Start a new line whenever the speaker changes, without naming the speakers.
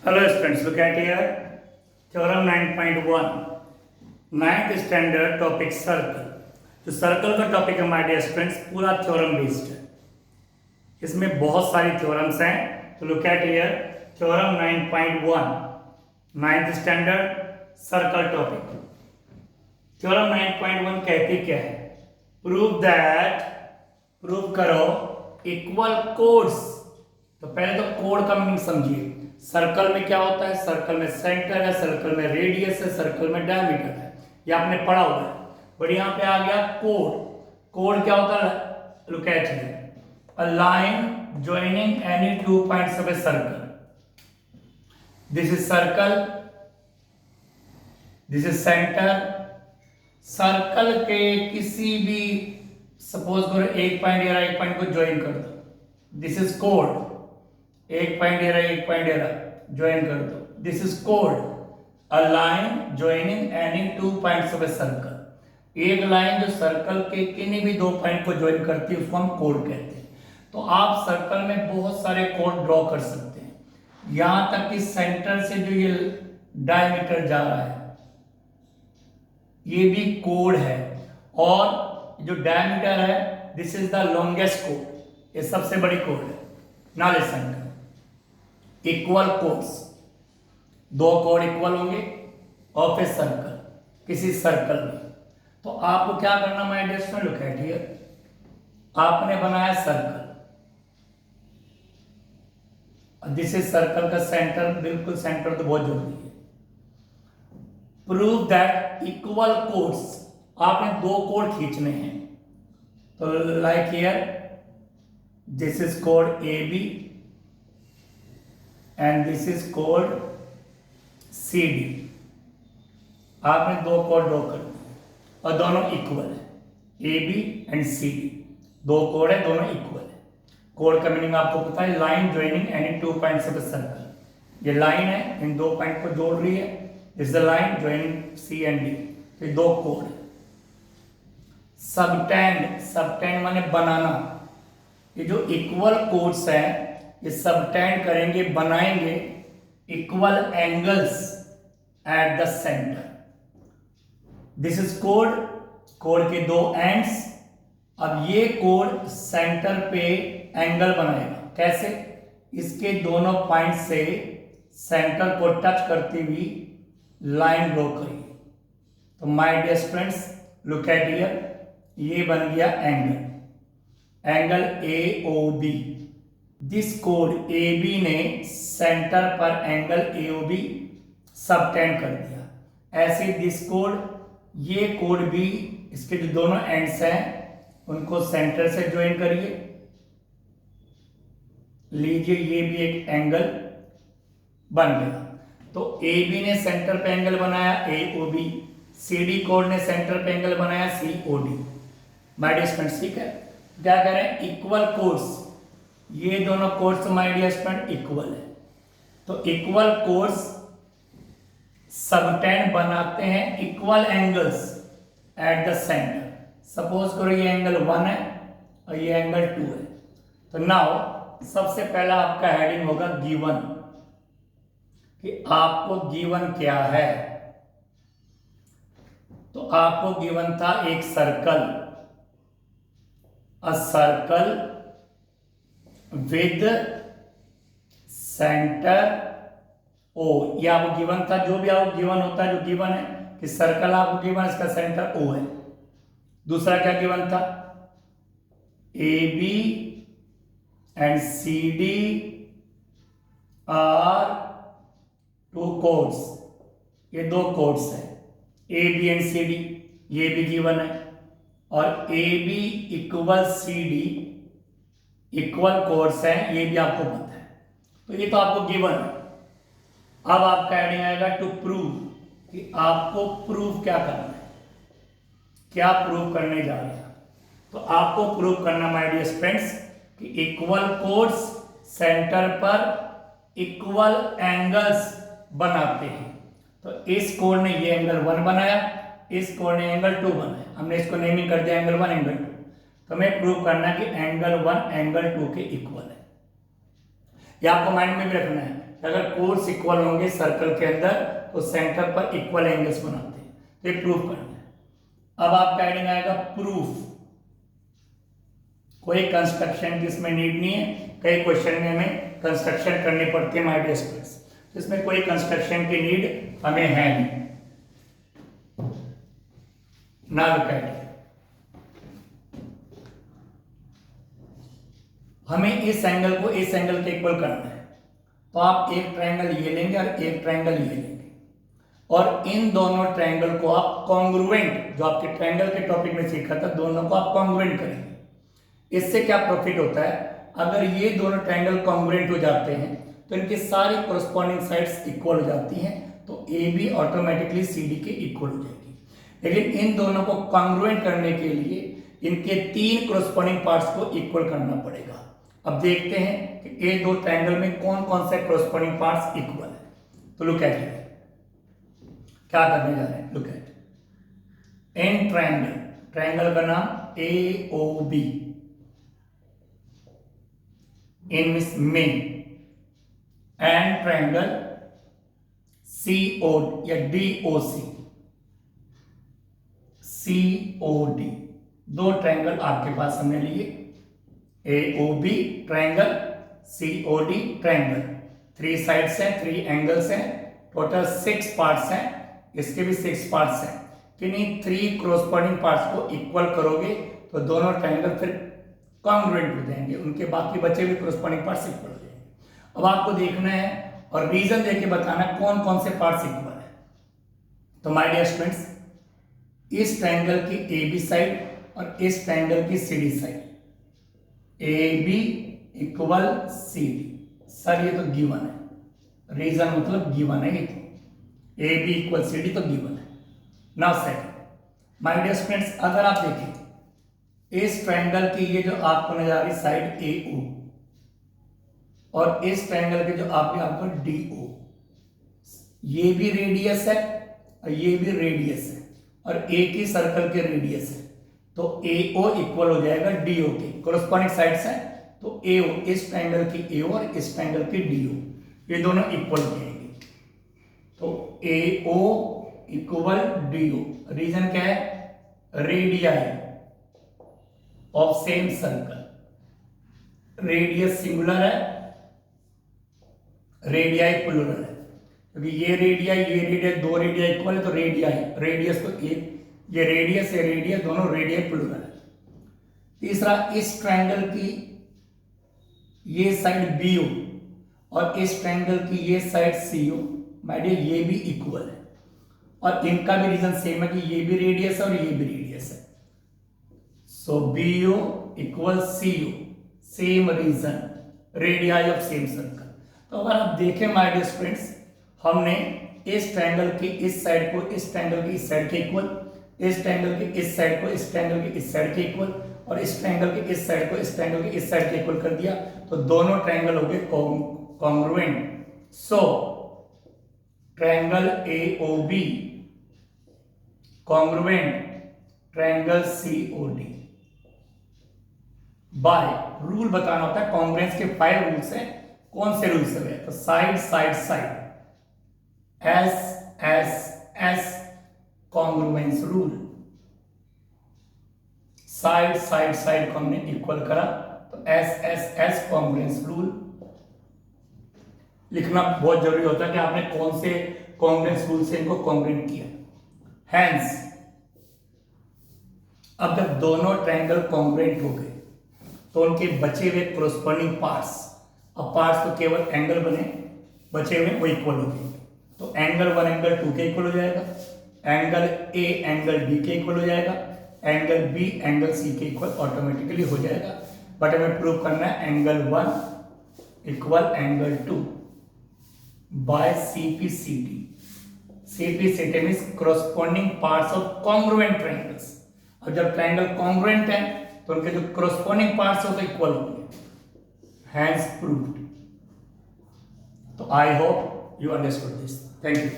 Hello students, look at here. Theorem 9.1 9th standard topic circle. जो circle का topic है my dear students पूरा theorem based है। इसमें बहुत सारी थ्योरम्स हैं। तो look at here theorem 9.1 9th standard circle topic. Theorem 9.1 कहती क्या है? प्रूव करो इक्वल कोड्स। तो पहले तो कोड का मीनिंग समझिए। सर्कल में क्या होता है? सर्कल में सेंटर है, सर्कल में रेडियस है, सर्कल में डायमीटर है। ये आपने पढ़ा हुआ है। बट यहाँ पे आ गया कोड। कोड क्या होता है? Look at here a line joining any two points of a circle. This is circle, this is centre. Circle के किसी भी सपोज करो एक पॉइंट या एक पॉइंट को ज्वाइन कर दो। This is code. एक पॉइंट ये रहा, एक पॉइंट ये रहा, ज्वाइन कर दो। This is code. A line joining any two points of a circle. एक लाइन जो सर्कल के किन्हीं भी दो पॉइंट को ज्वाइन करती है उसको हम कोड कहते हैं। तो आप सर्कल में बहुत सारे कोड ड्रॉ कर सकते हैं। यहां तक कि सेंटर से जो ये डायमीटर जा रहा है ये भी कोड है। और जो डायमीटर है दिस इज द लॉन्गेस्ट कोड। ये सबसे बड़ी कोड है। ना लिसन कर इक्वल कोड्स। दो कोड इक्वल होंगे ऑफ ए सर्कल, किसी सर्कल में। तो आपको क्या करना my dear student, look at here. आपने बनाया सर्कल। दिस इज सर्कल का सेंटर, बिल्कुल सेंटर तो बहुत जरूरी है। Prove that equal chords. आपने दो कोड खींचने हैं। तो लाइक हियर दिस इज कोड A B and this is called CD। आपने दो कोड ड्रॉ कर दिए और दोनों इक्वल है। AB एंड CD दो कोड है, दोनों इक्वल है। कोड का मीनिंग आपको पता है, line joining any two points of a circle. ये लाइन है, इन दो पॉइंट को जोड़ रही है। This is the line joining C and D। ये दो कोड है। सबटेंड, सबटेंड माने बनाना। ये जो इक्वल कोड्स हैं ये सबटेंड करेंगे, बनाएंगे equal angles at the centre. This is code. Code के दो एंड्स। अब ये कोड सेंटर पे एंगल बनाएगा। कैसे? इसके दोनों पॉइंट से सेंटर को टच करती हुई लाइन ड्रॉ करिए। तो my dear students look at here, ये बन गया एंगल, एंगल AOB। दिस कोड AB ने सेंटर पर एंगल AOB सबटेंड कर दिया। ऐसे दिस कोड, ये कोड भी इसके जो दोनों एंड्स हैं उनको सेंटर से ज्वाइन करिए। लीजिए ये भी एक एंगल बन गया। तो AB ने सेंटर पे एंगल बनाया AOB, CD कोड ने सेंटर पे एंगल बनाया COD। माय डियर स्टूडेंट्स ठीक है। क्या कह रहे हैं? Equal chords. ये दोनों chords my dear student equal है। तो इक्वल कोड्स सबटेंड बनाते हैं equal angles at the centre. Suppose करो ये एंगल 1 है और ये एंगल 2 है। तो नाउ सबसे पहला आपका हेडिंग होगा गिवन, कि आपको गिवन क्या है। तो आपको गिवन था एक circle, a circle with centre O। ये आपको गिवन था। जो भी आपको गिवन होता है, जो गिवन है कि सर्कल आपको गिवन, इसका सेंटर O है। दूसरा क्या गिवन था? AB and CD are two chords. ये दो कोड्स हैं AB एंड CD, ये भी गिवन है। और AB equal CD equal codes हैं, ये भी आपको पता है। तो ये तो आपको गिवन है। अब आपका हेडिंग आएगा टू प्रूव, कि आपको प्रूव क्या करना है, क्या प्रूव करने जा रहे हैं। तो आपको प्रूव करना माय डियर फ्रेंड्स कि इक्वल कोड्स सेंटर पर इक्वल एंगल्स बनाते हैं। तो इस कोड ने ये एंगल 1 बनाया, इस कोड ने एंगल 2 बनाया। हमने इसको नेमिंग कर दिया एंगल 1 एंगल 2। तो हमें प्रूव करना है कि एंगल 1 एंगल 2 के इक्वल है। ये आपको माइंड में भी रखना है। कि अगर कोर्स इक्वल होंगे सर्कल के अंदर तो सेंटर पर इक्वल एंगल्स बनाते हैं। तो ये प्रूफ करना है। अब आपका हेडिंग आएगा प्रूफ। कोई कंस्ट्रक्शन की इसमें नीड नहीं है। कई क्वेश्चन में हमें कंस्ट्रक्शन करनी पड़ती है माय डियर स्टूडेंट्स, तो इसमें कोई कंस्ट्रक्शन की नीड हमें है नहीं। ना लुक एट, हमें इस एंगल को इस एंगल के इक्वल करना है। तो आप एक ट्रायंगल ये लेंगे और एक ट्रायंगल ये लेंगे और इन दोनों ट्रायंगल को आप कॉन्ग्रुएंट, जो आपके ट्रायंगल के टॉपिक में सीखा था, दोनों को आप कॉन्ग्रुएंट करेंगे। इससे क्या प्रॉफिट होता है, अगर ये दोनों ट्रायंगल कॉन्ग्रुएंट हो जाते हैं तो इनकी सारी कोरस्पॉन्डिंग साइड्स इक्वल हो जाती हैं, तो A B automatically C D के इक्वल हो जाएगी। लेकिन इन दोनों को कॉन्ग्रुएंट करने के लिए इनके 3 कोरस्पॉन्डिंग पार्ट्स को इक्वल करना पड़ेगा। अब देखते हैं कि ये दो ट्रायंगल में कौन कौन से कोरस्पॉन्डिंग पार्ट्स इक्वल है। तो लुक एट इट, क्या करने जा रहे हैं, look at in triangle, triangle का नाम A O B, in means main, and triangle C O या D O C, C O D, दो ट्रायंगल आपके पास हमने लिए, A O B triangle, C O D triangle, 3 sides हैं, 3 angles हैं, टोटल 6 पार्ट्स हैं, इसके भी 6 पार्ट्स हैं। किन्हीं 3 कोरस्पॉन्डिंग पार्ट्स को इक्वल करोगे तो दोनों ट्रायंगल फिर कॉन्ग्रुएंट हो जाएंगे, उनके बाकी बचे हुए कोरस्पॉन्डिंग पार्ट्स इक्वल हो जाएंगे। अब आपको देखना है और रीजन देके बताना कौन कौन से पार्ट्स इक्वल है। तो माय डियर स्टूडेंट्स, इस ट्रायंगल की ए बी साइड और इस ट्रायंगल की C D side, A B equal C D, sir ये तो गिवन है, रीजन मतलब गिवन है, ये तो A B equal C D तो गिवन है। Now second, my dear students, अगर आप देखें इस ट्रायंगल की ये जो आपको नजर आ रही साइड ए ओ और इस ट्रायंगल के जो आपको डी ओ, ये भी रेडियस है और ये भी रेडियस है और एक ही सर्कल के रेडियस है, तो ए ओ इक्वल हो जाएगा डी ओ के, कोरस्पॉन्डिंग साइड्स है, तो ए ओ, इस ट्रायंगल की ए ओ और इस ट्रायंगल की डी ओ, ये दोनों इक्वल हो जाएंगे। तो A O equal D O, reason क्या है, radii of same circle, radius singular है, रेडियाई प्लूरल है, क्योंकि ये रेडियाई दो रेडियाई इक्वल है, तो रेडियाई, रेडियस तो एक, ये रेडियस है, रेडियस दोनों रेडियाई प्लूरल है। तीसरा, इस ट्रायंगल की ये साइड बी ओ और इस ट्रायंगल की ये side C O, my dear ये भी इक्वल है और इनका भी रीजन सेम है कि ये भी रेडियस है और ये भी रेडियस है, so B O equal C O, same reason, radii of same circle. तो अगर आप देखें माय डियर स्टूडेंट्स, हमने इस ट्रायंगल की इस साइड को इस ट्रायंगल की इस साइड के इक्वल, इस ट्रायंगल की इस साइड को इस ट्रायंगल की इस साइड के इक्वल और इस ट्रायंगल की इस साइड को इस ट्रायंगल की इस साइड के इक्वल कर दिया, तो दोनों ट्रायंगल हो गए congruent. So triangle A O B congruent triangle C O D. By rule बताना होता है, कॉन्ग्रुएंस के 5 रूल्स हैं। कौन से रूल्स है, तो side side side, S S S congruence rule, side side side को हमने इक्वल करा तो S S S congruence rule. लिखना बहुत जरूरी होता है कि आपने कौन से कॉन्ग्रुएंस रूल से इनको कॉन्ग्रुएंट किया। हैंस, अब जब दोनों ट्रायंगल कॉन्ग्रुएंट हो गए तो उनके बचे हुए कोरस्पॉन्डिंग पार्ट्स, अब पार्ट्स तो केवल एंगल बने, बचे हुए वो इक्वल हो गए, तो एंगल 1 एंगल 2 के इक्वल हो जाएगा, एंगल ए एंगल बी के इक्वल हो जाएगा, एंगल बी एंगल सी के इक्वल ऑटोमेटिकली हो जाएगा। बट हमें प्रूव करना है angle 1 equal angle 2 by CPCT। CPCT means corresponding parts of congruent triangles. अब जब ट्रायंगल कॉन्ग्रुएंट है तो उनके जो कोरस्पॉन्डिंग पार्ट्स होते इक्वल होंगे, हैंस प्रूव्ड। तो I hope you understood this. Thank you.